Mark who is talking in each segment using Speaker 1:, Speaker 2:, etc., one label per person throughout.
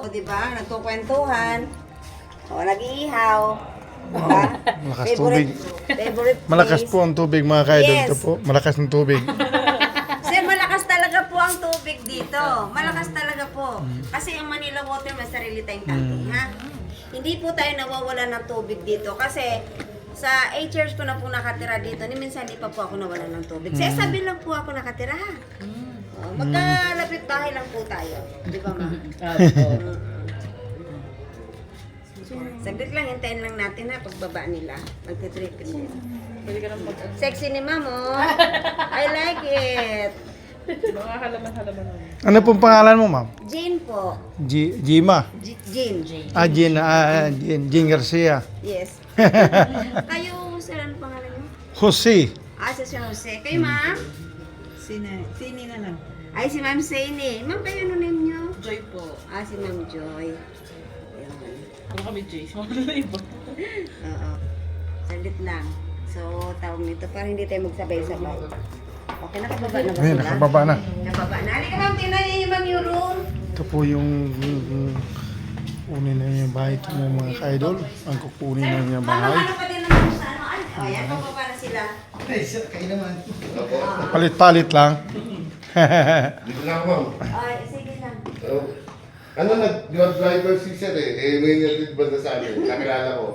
Speaker 1: O, diba? Nagkukwentuhan. O, nag-iihaw.
Speaker 2: Wow, malakas tubig.
Speaker 1: Favorite
Speaker 2: Malakas
Speaker 1: place.
Speaker 2: po ang tubig mga kaidol.
Speaker 1: Yes.
Speaker 2: Ito po, malakas ng tubig.
Speaker 1: Sir, malakas talaga po ang tubig dito. Malakas talaga po. Kasi ang Manila Water may sarili tayong tangke, ha? Hindi po tayo nawawala ng tubig dito kasi sa 8 years ko na po nakatira dito, ni minsan di pa po ako nawala ng tubig. Sa sabi lang po ako nakatira, ha? Magkalapit bahay lang po tayo. Di ba, ma? Saglit lang, hintayin lang natin ha, pagbaba nila. Magtitripin nila. Sexy ni ma'am, oh. I like it.
Speaker 3: Mga halaman-halaman naman.
Speaker 2: Ano pong pangalan mo, ma'am?
Speaker 1: Jane po.
Speaker 2: Jima.
Speaker 1: Jane.
Speaker 2: Jean Garcia.
Speaker 1: Yes. Kayo, sir, ano pangalan niyo?
Speaker 2: Jose.
Speaker 1: Si Sir Jose. Kayo, ma'am?
Speaker 3: Sini na lang.
Speaker 1: Ay, si Ma'am Saini. Ma'am, kayo ano name niyo?
Speaker 3: Joy po.
Speaker 1: Si Ma'am Joy. Ayan.
Speaker 3: Ano kami, Joy? Mga iba.
Speaker 1: Oo. Salit lang. So, tawag nito para hindi tayo magsabay-sabay. Okay, nakababa na ba
Speaker 2: Ayan,
Speaker 1: sila?
Speaker 2: nakababa na.
Speaker 1: Nakababa na. Halika, ma'am. Tingnan niyo yung ma'am yung room.
Speaker 2: Ito po yung kunin na yung bahay ito mo mga kaidol. Ang kukunin na yung
Speaker 1: Ma'am,
Speaker 2: bahay.
Speaker 1: ano pa din naman sa ano? Ayan, pababa na sila.
Speaker 2: Palit-palit lang.
Speaker 4: Dito na ako, ma'am.
Speaker 1: Ay, sige lang.
Speaker 4: Ano nag-driver si sir eh. May natid ba na sa amin? Nakilala ko.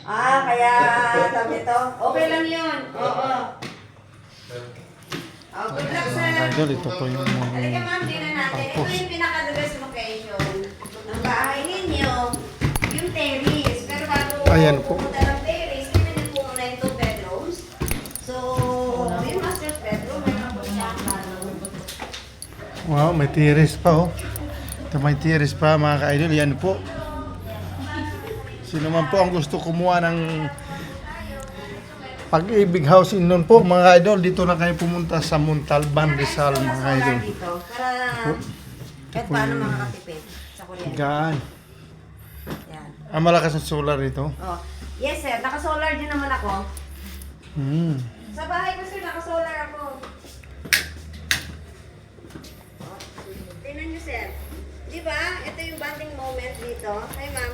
Speaker 1: Kaya tawag nito. Okay lang yun. Oo. Good luck, sir.
Speaker 2: Idol, ito po yung
Speaker 1: Halika, ma'am, tingnan natin. Ito yung pinaka-the best location ng bahay ninyo. Yung terrace. Pero bago
Speaker 2: Ayan po.
Speaker 1: pumunta ng terrace, tingnan niyo po muna yung 2 bedrooms. So, yung master's bedroom, meron po siya.
Speaker 2: wow, may tiris pa oh. Ito may tiris pa mga ka-idol. Yan po. Sino man po ang gusto kumuha ng Pag-ibig House in noon po mga idol, dito na kayo pumunta sa Montalban, Rizal mga idol.
Speaker 1: Dito, para kahit paano makakatipid sa kuryente.
Speaker 2: Gaan.
Speaker 1: Yan.
Speaker 2: Malakas ang solar ito.
Speaker 1: Oh. Yes, sir. Naka-solar din naman ako. Sa bahay ko, sir, naka-solar ako. Tingnan niyo, sir. Di ba? Ito yung bonding moment dito. Hi, ma'am.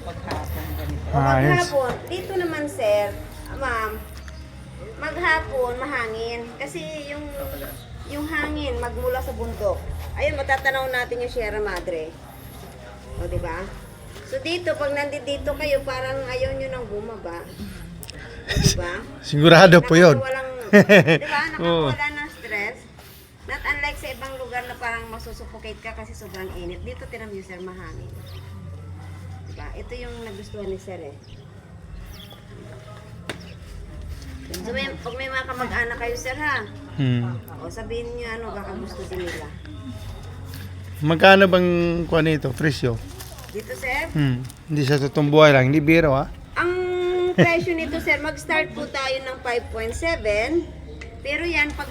Speaker 3: Paghapon ganito.
Speaker 1: O,
Speaker 2: Yes.
Speaker 1: maghapon. Dito naman, sir, ma'am, maghapon, mahangin. Kasi yung hangin magmula sa bundok. Ayun, matatanaw natin yung Sierra Madre. O, di ba? So, dito, pag nandito kayo, parang ayaw nyo nang bumaba. O, di ba?
Speaker 2: Sigurado po yun.
Speaker 1: Di ba?
Speaker 2: Oo.
Speaker 1: Nakakawala ng stress. Not unlike sa ibang lugar na parang masusuffocate ka kasi sobrang init. Dito, tinan mo, sir, mahangin. Diba? Ito yung nagustuhan ni sir eh. So, pag may mga kamag-anak kayo, sir, ha? O, sabihin niyo ano, baka gusto din nila.
Speaker 2: Magkano bang kuha nito, presyo?
Speaker 1: Dito, sir,
Speaker 2: Hindi sa totoong buhay lang, hindi biro ha?
Speaker 1: ang presyo nito, sir, mag-start po tayo ng 5.7. Pero yan, pag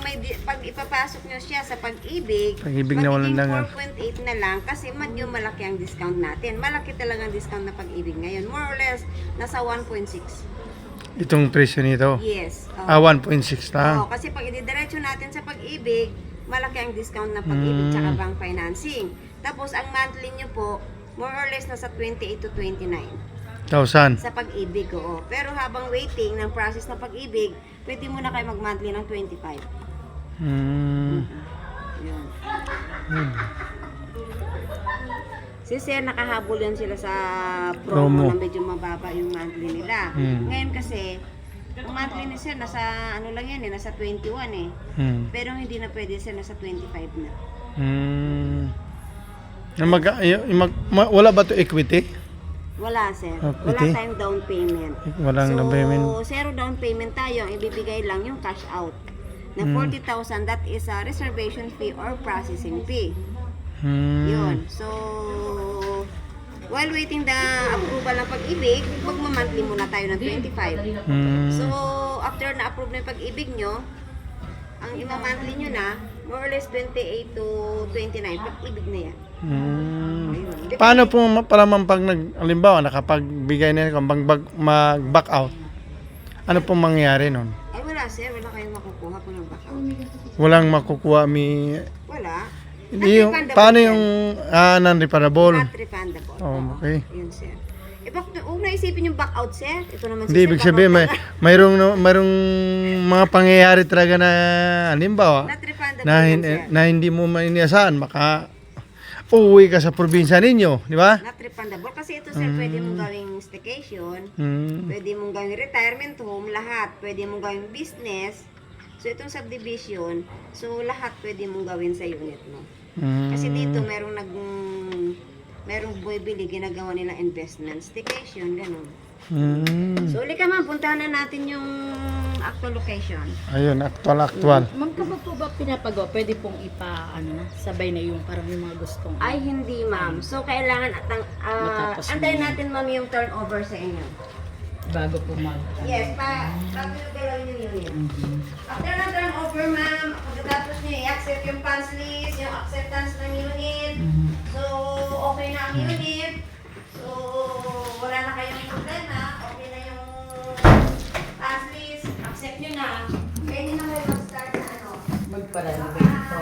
Speaker 1: ipapasok nyo siya sa pag-ibig,
Speaker 2: Pag-ibig na walang langan.
Speaker 1: 4.8 na lang kasi medyo malaki ang discount natin. Malaki talaga ang discount na pag-ibig ngayon. More or less, nasa 1.6.
Speaker 2: Itong presyo nito?
Speaker 1: Yes.
Speaker 2: 1.6 lang.
Speaker 1: Oo, kasi pag ididiretso natin sa pag-ibig, malaki ang discount na pag-ibig tsaka bank financing. Tapos ang monthly nyo po, more or less nasa 28 to 29
Speaker 2: 1,000.
Speaker 1: sa pag-ibig. Oo. Pero habang waiting ng process ng pag-ibig, pwede mo na kayo mag-monthly ng 25. Yun. Si Sir, nakahabol yan sila sa promo
Speaker 2: Promo.
Speaker 1: na medyo mababa yung monthly nila. Ngayon kasi, ang monthly ni Sir, nasa ano lang yan eh, nasa 21 eh. Pero hindi na pwede Sir, nasa 25 na.
Speaker 2: Wala ba to equity?
Speaker 1: Wala Sir. Wala
Speaker 2: Equity?
Speaker 1: tayong down payment.
Speaker 2: Walang down payment.
Speaker 1: Zero down payment tayo. Ang ibibigay lang yung cash out. Na 40,000, that is a reservation fee or processing fee. Yun. So, while waiting the approval ng pag-ibig, magmamonthly muna tayo ng 25. So, after na-approve na yung pag-ibig nyo, ang ima-monthly nyo na, more or less 28 to 29, pag-ibig na yan. Ayun.
Speaker 2: Paano po palaman pag halimbawa nakapagbigay na kung mag-back out? Ano pong mangyayari nun?
Speaker 1: Ay wala sir, wala kayong makukuha kung nag-back out.
Speaker 2: Walang makukuha
Speaker 1: Wala. refundable,
Speaker 2: paano
Speaker 1: sir.
Speaker 2: yung non-reparable?
Speaker 1: Not refundable.
Speaker 2: Oh, okay.
Speaker 1: Yun, sir. Eh, bakit huwag na isipin yung back out, sir? Ito naman
Speaker 2: Hindi, ibig sabihin, mayroong mga pangyayari talaga na, halimbawa,
Speaker 1: Not refundable
Speaker 2: na,
Speaker 1: yun, sir.
Speaker 2: na hindi mo mainiasahan, maka uuwi ka sa probinsya ninyo, di ba?
Speaker 1: Not refundable. Kasi ito, sir, pwede mong gawing staycation,
Speaker 2: Hmm.
Speaker 1: pwede mong gawing retirement home, lahat. Pwede mong gawing business. So, itong subdivision, so lahat pwede mong gawin sa unit mo.
Speaker 2: Hmm.
Speaker 1: Kasi dito, merong bumibili, ginagawa nilang investment, staycation, ganun.
Speaker 2: Hmm.
Speaker 1: So, uli ka man, puntahan na natin yung actual location.
Speaker 2: Ayun, actual.
Speaker 5: Ma'am, kapag po ba pinapagawa, pwede pong sabay na yung parang yung mga gustong.
Speaker 1: Ay, hindi, ma'am. So, kailangan
Speaker 5: Matapos
Speaker 1: antayin
Speaker 5: mo.
Speaker 1: natin, ma'am, yung turnover sa inyo.
Speaker 5: Bago po mag.
Speaker 1: Yes, bago yung galawin yung unit. After na turnover, ma'am, pagkatapos nyo i-accept yung funds list, yung acceptance ng unit. So, okay na ang unit. So, wala na kayong problema. Okay na yung funds list. Accept nyo na. Pwede na kayo mag-start na ano.
Speaker 5: Magpa-renovate po.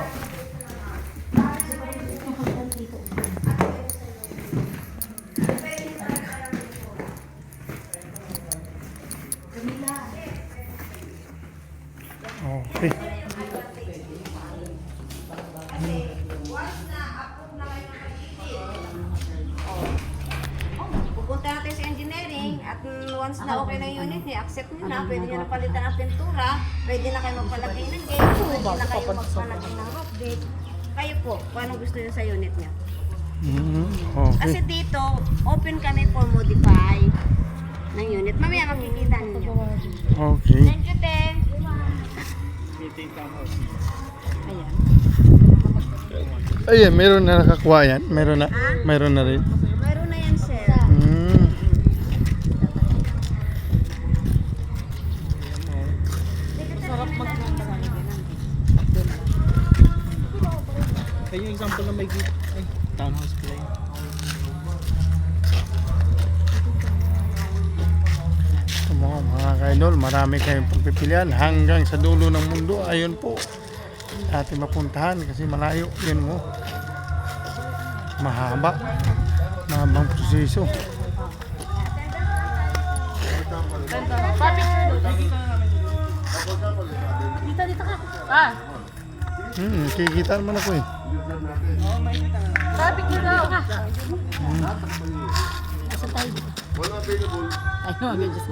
Speaker 2: Okay.
Speaker 1: Pupunta natin sa engineering at once na okay na yung unit, i-accept nyo na, pwede nyo na palitan ang pintura, pwede na kayo magpalagay ng gate, pwede na kayo magpalagay ng roof gate. Kayo po, kung anong gusto nyo sa unit nyo.
Speaker 2: Hmm.
Speaker 1: Kasi
Speaker 2: Okay.
Speaker 1: dito, open kami for modify ng unit. Mamaya makikita ninyo.
Speaker 2: Okay.
Speaker 1: Thank you, te.
Speaker 5: Ayan.
Speaker 2: Ayun, meron na nakakuha yan. Meron na rin.
Speaker 1: Mayroon na yan, sir.
Speaker 2: Hmm.
Speaker 3: Kaya yung example na may townhouse pala yun.
Speaker 2: So, mga kaidol, marami kayong pagpipilian hanggang sa dulo ng mundo. Ayun po. Ating mapuntahan kasi malayo. Yun mo. Mahaba. Mahabang proseso.
Speaker 5: Dito ka. Ah,
Speaker 2: Kikita naman ako eh.
Speaker 5: sabi ko daw. Asa tayo?
Speaker 4: Wala available.
Speaker 5: Ay, no, just